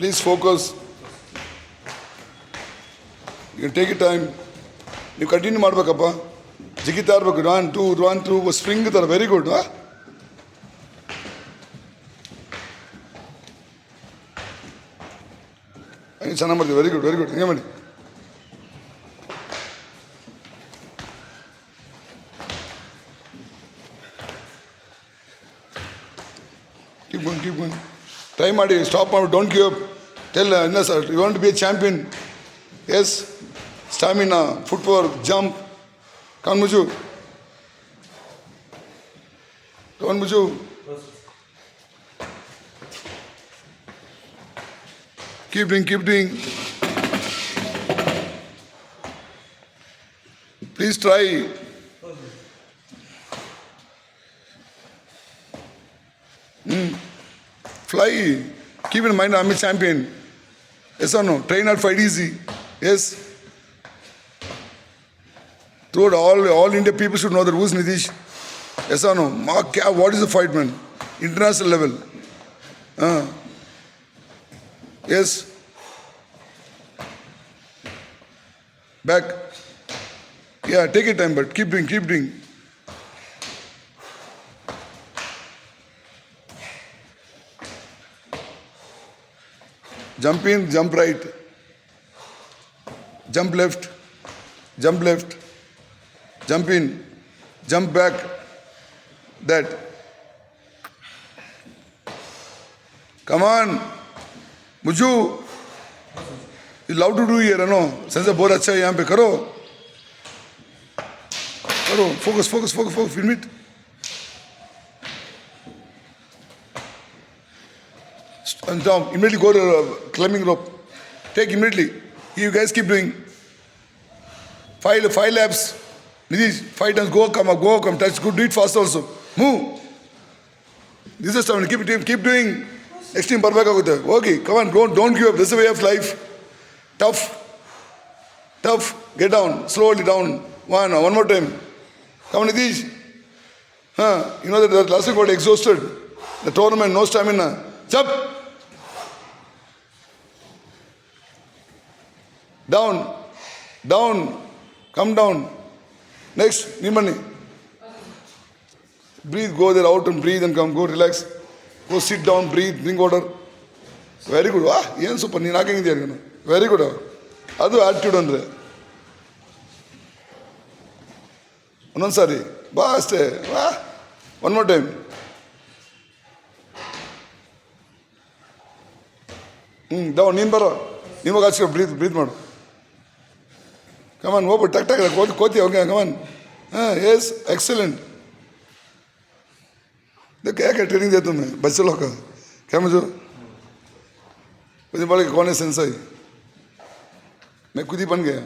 Please focus. You can take your time. You continue ಮಾಡಬೇಕಪ್ಪ. ಜಿಗಿತಾ ಇರಬೇಕು. 1 2 spring ತರ very good. ಚೆನ್ನಾಗಿ ಮಾಡ್ತೀವಿ. ವೆರಿ ಗುಡ್ ಹಿಂಗೆ ಮಾಡಿ. Keep going. Try ಮಾಡಿ. Stop ಮಾಡಿ. Don't give up. Tell Inna sir, you want to be a champion. Yes. Stamina, footwork, jump. Come Muju. Come on Muju. Keep doing. Please try. Fly. Keep in mind, I'm a champion. Yes or no? Train hard, fight easy. Yes. Throughout all India, people should know that who's Nitish. Yes or no? What is the fight, man? International level. Yes. Back. Yeah, take your time, but keep doing. Jump in, jump right. Jump left. Jump in, jump back. That. Come on. Muju. You love to do here, no? Since the बहुत अच्छा है यहाँ पे करो. Focus. Film it. And down. Immediately go to climbing rope. Take immediately. You guys keep doing. 5 laps. Nitish, 5 times. Go, come. Touch. Good. Do it fast also. Move. This is time. Keep doing. Next team perfect ಆಗುತ್ತೆ. Okay, come on. Don't give up. This is a way of life. Tough. Get down. Slowly down. One more time. Come on, Nitish. You know that last week got exhausted. The tournament, no stamina. Jump. Down. Come down. Next, Nimani. Breathe, go there out and breathe and come. Go relax. Go sit down, breathe, drink water. Very good. Yen super. Neen hakingidiya. Very good. Adu attitude andre. Onnon sari. Ba aste. One more time. Down. Neen baro. Neen hogi achiko breathe madu. Come on, open. Tak. Koti. Okay, come on. Yes, excellent. देख क्या training दिया तुम्हें बच्चे लोग का क्या मुझे बोले कौन है सेंसाई मैं खुद ही बन गया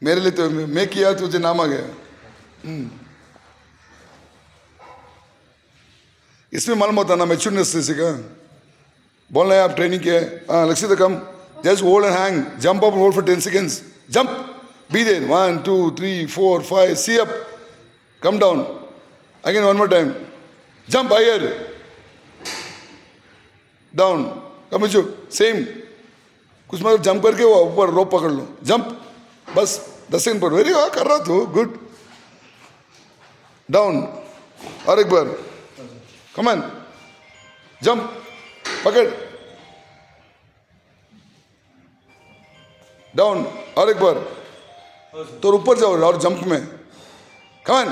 मेरे लिए तो मैं किया तुझे नाम आ गया इसमें मालूम होता ना मैच्योरनेस से सीखा बोलना है आप ट्रेनिंग किया है लक्ष्य come just hold and hang jump up hold for 10 seconds jump be there 1 2 3 4 5 see up come down again one more time Jump higher. Down. Come on, same. कुछ मतलब जंप करके वो ऊपर रोप पकड़ लो. Jump. बस 10 सेकंड पर. वेरी कर रहा तू. Good. Down. और एक बार. Come on. Jump. पकड़. Down. और एक बार. तो ऊपर जाओ और जंप में. Come on.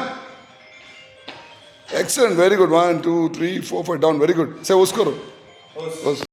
Excellent, very good. 1 2 3 4 5 down. Very good. Say, Oskar.